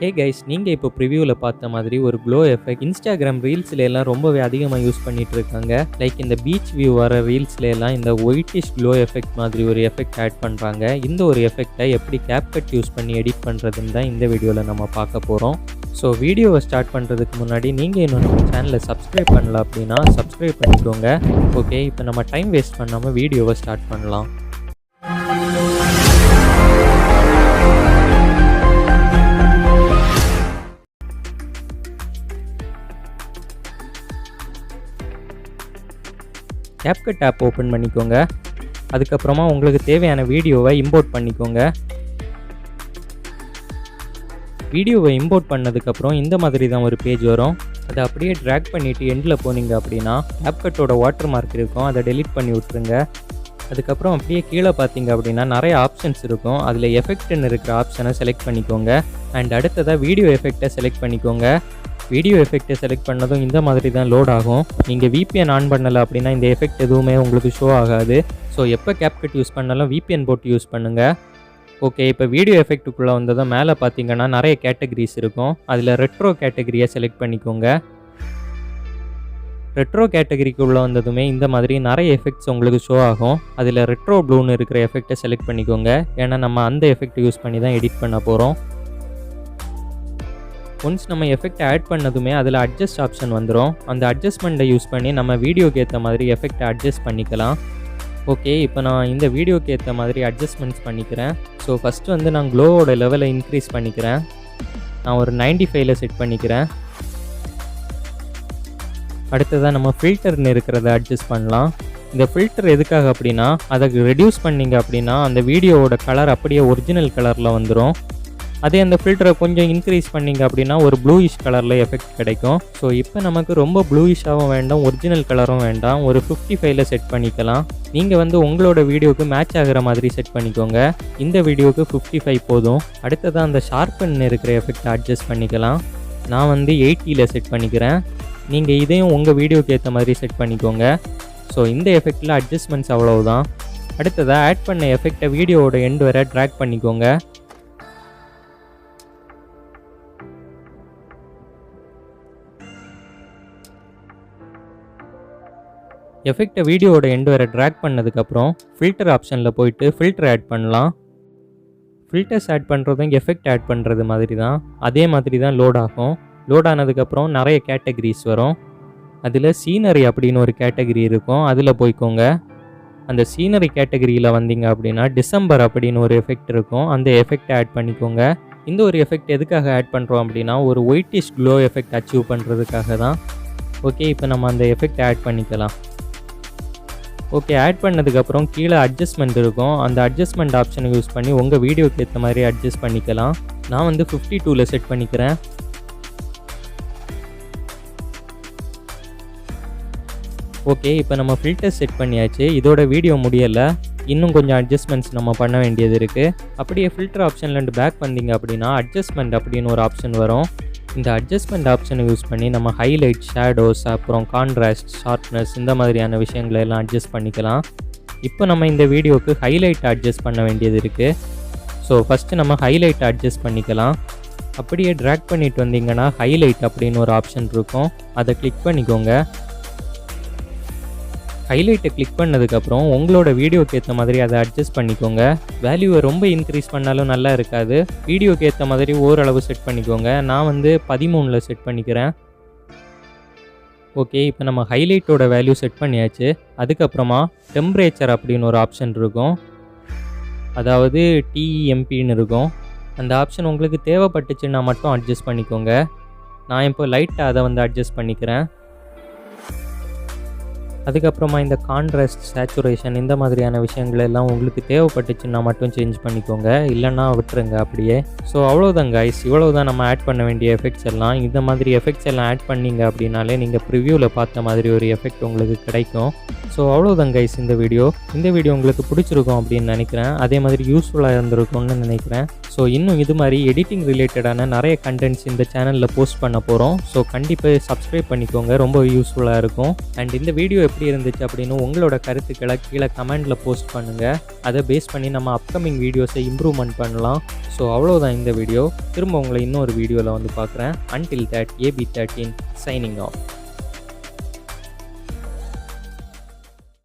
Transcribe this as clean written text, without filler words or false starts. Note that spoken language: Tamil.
ஹே கைஸ், நீங்கள் இப்போ ப்ரிவியூவில் பார்த்த மாதிரி ஒரு க்ளோ எஃபெக்ட் இன்ஸ்டாகிராம் ரீல்ஸ்ல எல்லாம் ரொம்பவே அதிகமாக யூஸ் பண்ணிட்டு இருக்காங்க. லைக் இந்த பீச் வியூ வர ரீல்ஸ்ல எல்லாம் இந்த ஒயிட்டிஷ் க்ளோ எஃபெக்ட் மாதிரி ஒரு எஃபெக்ட் ஆட் பண்ணுறாங்க. இந்த ஒரு எஃபெக்டை எப்படி CapCut யூஸ் பண்ணி எடிட் பண்ணுறதுன்னு தான் இந்த வீடியோவில் நம்ம பார்க்க போகிறோம். ஸோ வீடியோவை ஸ்டார்ட் பண்ணுறதுக்கு முன்னாடி நீங்கள் இன்னும் நம்ம சேனலை சப்ஸ்கிரைப் பண்ணல அப்படின்னா சப்ஸ்கிரைப் பண்ணிக்கோங்க. ஓகே, இப்போ நம்ம டைம் வேஸ்ட் பண்ணாமல் வீடியோவை ஸ்டார்ட் பண்ணலாம். CapCut ஆப் ஓப்பன் பண்ணிக்கோங்க. அதுக்கப்புறமா உங்களுக்கு தேவையான வீடியோவை இம்போர்ட் பண்ணிக்கோங்க. வீடியோவை இம்போர்ட் பண்ணதுக்கப்புறம் இந்த மாதிரி தான் ஒரு பேஜ் வரும். அதை அப்படியே ட்ராக் பண்ணிவிட்டு எண்டில் போனீங்க அப்படின்னா CapCutோட வாட்டர் மார்க் இருக்கும், அதை டெலீட் பண்ணி விட்ருங்க. அதுக்கப்புறம் அப்படியே கீழே பார்த்தீங்க அப்படின்னா நிறைய ஆப்ஷன்ஸ் இருக்கும். அதில் எஃபெக்ட்னு இருக்கிற ஆப்ஷனை செலக்ட் பண்ணிக்கோங்க. அண்ட் அடுத்ததாக வீடியோ எஃபெக்டை செலக்ட் பண்ணிக்கோங்க. வீடியோ எஃபெக்டை செலக்ட் பண்ணதும் இந்த மாதிரி தான் லோட் ஆகும். நீங்கள் VPN ஆன் பண்ணலை அப்படின்னா இந்த எஃபெக்ட் எதுவுமே உங்களுக்கு ஷோ ஆகாது. ஸோ எப்போ CapCut யூஸ் பண்ணாலும் VPN போட்டு யூஸ் பண்ணுங்கள். ஓகே, இப்போ வீடியோ எஃபெக்ட்டுக்குள்ளே வந்ததும் மேலே பார்த்தீங்கன்னா நிறைய கேட்டகரிஸ் இருக்கும். அதில் ரெட்ரோ கேட்டகரியை செலக்ட் பண்ணிக்கோங்க. ரெட்ரோ கேட்டகரிக்குள்ளே வந்ததுமே இந்த மாதிரி நிறைய எஃபெக்ட்ஸ் உங்களுக்கு ஷோ ஆகும். அதில் ரெட்ரோ ப்ளூன்னு இருக்கிற எஃபெக்டை செலக்ட் பண்ணிக்கோங்க. ஏன்னா நம்ம அந்த எஃபெக்ட் யூஸ் பண்ணி தான் எடிட் பண்ண போகிறோம். ஒன்ஸ் நம்ம எஃபெக்ட் ஆட் பண்ணதுமே அதில் அட்ஜஸ்ட் ஆப்ஷன் வந்துடும். அந்த அட்ஜஸ்ட்மெண்ட்டை யூஸ் பண்ணி நம்ம வீடியோக்கு ஏற்ற மாதிரி எஃபெக்டை அட்ஜஸ்ட் பண்ணிக்கலாம். ஓகே, இப்போ நான் இந்த வீடியோக்கு ஏற்ற மாதிரி அட்ஜஸ்ட்மெண்ட்ஸ் பண்ணிக்கிறேன். ஸோ ஃபஸ்ட்டு வந்து நான் க்ளோவோட லெவலை இன்க்ரீஸ் பண்ணிக்கிறேன். நான் ஒரு 95ல் செட் பண்ணிக்கிறேன். அடுத்ததாக நம்ம ஃபில்டர்னு இருக்கிறத அட்ஜஸ்ட் பண்ணலாம். இந்த ஃபில்டர் எதுக்காக அப்படின்னா அதை ரெடியூஸ் பண்ணிங்க அப்படின்னா அந்த வீடியோவோட கலர் அப்படியே ஒரிஜினல் கலரில் வந்துடும். அதே அந்த ஃபில்டரை கொஞ்சம் இன்க்ரீஸ் பண்ணிங்க அப்படின்னா ஒரு ப்ளூயிஷ் கலரில் எஃபெக்ட் கிடைக்கும். ஸோ இப்போ நமக்கு ரொம்ப ப்ளூயிஷாகவும் வேண்டாம், ஒரிஜினல் கலரும் வேண்டாம். ஒரு 55ல் செட் பண்ணிக்கலாம். நீங்கள் வந்து உங்களோட வீடியோவுக்கு மேட்ச் ஆகிற மாதிரி செட் பண்ணிக்கோங்க. இந்த வீடியோவுக்கு 55 போதும். அடுத்ததான் அந்த ஷார்ப்பன் இருக்கிற எஃபெக்ட் அட்ஜஸ்ட் பண்ணிக்கலாம். நான் வந்து 80ல் செட் பண்ணிக்கிறேன். நீங்கள் இதையும் உங்கள் வீடியோவுக்கு ஏற்ற மாதிரி செட் பண்ணிக்கோங்க. ஸோ இந்த எஃபெக்டில் அட்ஜஸ்ட்மெண்ட்ஸ் அவ்வளவுதான். அடுத்ததாக ஆட் பண்ண எஃபெக்டை வீடியோவோட எண்ட் வரை ட்ராக் பண்ணிக்கோங்க. எஃபெக்டை வீடியோவோட எண்ட் வரை ட்ராக் பண்ணதுக்கப்புறம் ஃபில்டர் ஆப்ஷனில் போயிட்டு ஃபில்டர் ஆட் பண்ணலாம். ஃபில்டர்ஸ் ஆட் பண்ணுறதும் எஃபெக்ட் ஆட் பண்ணுறது மாதிரி தான், அதே மாதிரி தான் லோட் ஆகும். லோட் ஆனதுக்கப்புறம் நிறைய கேட்டகரிஸ் வரும். அதில் சீனரி அப்படின்னு ஒரு கேட்டகரி இருக்கும், அதில் போய்க்கோங்க. அந்த சீனரி கேட்டகரியில் வந்தீங்க அப்படின்னா டிசம்பர் அப்படின்னு ஒரு எஃபெக்ட் இருக்கும், அந்த எஃபெக்டை ஆட் பண்ணிக்கோங்க. இந்த ஒரு எஃபெக்ட் எதுக்காக ஆட் பண்ணுறோம் அப்படின்னா ஒரு ஒயிட்டிஷ் க்ளோ எஃபெக்ட் அச்சீவ் பண்ணுறதுக்காக தான். ஓகே, இப்போ நம்ம அந்த எஃபெக்டை ஆட் பண்ணிக்கலாம். ஓகே, ஆட் பண்ணதுக்கப்புறம் கீழே அட்ஜஸ்ட்மெண்ட் இருக்கும். அந்த அட்ஜஸ்ட்மெண்ட் ஆப்ஷனை யூஸ் பண்ணி உங்கள் வீடியோக்கு ஏற்ற மாதிரி அட்ஜஸ்ட் பண்ணிக்கலாம். நான் வந்து 52ல் செட் பண்ணிக்கிறேன். ஓகே, இப்போ நம்ம ஃபில்டர் செட் பண்ணியாச்சு. இதோட வீடியோ முடியலை, இன்னும் கொஞ்சம் அட்ஜஸ்ட்மெண்ட்ஸ் நம்ம பண்ண வேண்டியது இருக்குது. அப்படியே ஃபில்டர் ஆப்ஷன்லேருந்து பேக் வந்தீங்க அப்படின்னா அட்ஜஸ்ட்மெண்ட் அப்படின்னு ஒரு ஆப்ஷன் வரும். இந்த அட்ஜஸ்ட்மெண்ட் ஆப்ஷனை யூஸ் பண்ணி நம்ம ஹைலைட், ஷேடோஸ், அப்புறம் கான்ட்ராஸ்ட், ஷார்ப்னஸ் இந்த மாதிரியான விஷயங்களை எல்லாம் அட்ஜஸ்ட் பண்ணிக்கலாம். இப்போ நம்ம இந்த வீடியோவுக்கு ஹைலைட் அட்ஜஸ்ட் பண்ண வேண்டியது இருக்குது. ஸோ ஃபஸ்ட்டு நம்ம ஹைலைட் அட்ஜஸ்ட் பண்ணிக்கலாம். அப்படியே ட்ராக் பண்ணிட்டு வந்தீங்கன்னா ஹைலைட் அப்படின்னு ஒரு ஆப்ஷன் இருக்கும், அதை கிளிக் பண்ணிக்கோங்க. ஹைலைட்டை கிளிக் பண்ணதுக்கப்புறம் உங்களோட வீடியோக்கு ஏற்ற மாதிரி அதை அட்ஜஸ்ட் பண்ணிக்கோங்க. வேல்யூவை ரொம்ப இன்க்ரீஸ் பண்ணாலும் நல்லா இருக்காது, வீடியோக்கு ஏற்ற மாதிரி ஓரளவு செட் பண்ணிக்கோங்க. நான் வந்து 13ல் செட் பண்ணிக்கிறேன். ஓகே, இப்போ நம்ம ஹைலைட்டோட வேல்யூ செட் பண்ணியாச்சு. அதுக்கப்புறமா டெம்பரேச்சர் அப்படின்னு ஒரு ஆப்ஷன் இருக்கும், அதாவது TEMPன்னு இருக்கும். அந்த ஆப்ஷன் உங்களுக்கு தேவைப்பட்டுச்சுன்னா மட்டும் அட்ஜஸ்ட் பண்ணிக்கோங்க. நான் இப்போ லைட்டாக அதை வந்து அட்ஜஸ்ட் பண்ணிக்கிறேன். அதுக்கப்புறமா இந்த கான்ட்ராஸ்ட், சேச்சுரேஷன் இந்த மாதிரியான விஷயங்கள் எல்லாம் உங்களுக்கு தேவைப்பட்டுச்சுன்னா மட்டும் சேஞ்ச் பண்ணிக்கோங்க, இல்லைன்னா விட்டுருங்க அப்படியே. ஸோ அவ்வளோதான் கைஸ், இவ்வளவுதான் நம்ம ஆட் பண்ண வேண்டிய எஃபெக்ட்ஸ் எல்லாம். இந்த மாதிரி எஃபெக்ட்ஸ் எல்லாம் ஆட் பண்ணிங்க அப்படின்னாலே நீங்கள் ப்ரிவியூவில் பார்த்த மாதிரி ஒரு எஃபெக்ட் உங்களுக்கு கிடைக்கும். ஸோ அவ்வளோதான் கைஸ் இந்த வீடியோ உங்களுக்கு பிடிச்சிருக்கும் அப்படின்னு நினைக்கிறேன். அதே மாதிரி யூஸ்ஃபுல்லாக இருந்திருக்கும்னு நினைக்கிறேன். ஸோ இன்னும் இது மாதிரி எடிட்டிங் ரிலேட்டடான நிறைய கண்டென்ட்ஸ் இந்த சேனலில் போஸ்ட் பண்ண போகிறோம். ஸோ கண்டிப்பாக சப்ஸ்கிரைப் பண்ணிக்கோங்க, ரொம்ப யூஸ்ஃபுல்லாக இருக்கும். அண்ட் இந்த வீடியோ எப்படி இருந்துச்சு அப்படின்னு உங்களோட கருத்துக்களை கீழே கமெண்டில் போஸ்ட் பண்ணுங்கள். அதை பேஸ் பண்ணி நம்ம அப்கமிங் வீடியோஸை இம்ப்ரூவ்மெண்ட் பண்ணலாம். ஸோ அவ்வளோதான் இந்த வீடியோ. திரும்ப உங்களை இன்னொரு வீடியோவில் வந்து பார்க்குறேன். Until that, AB13 signing off.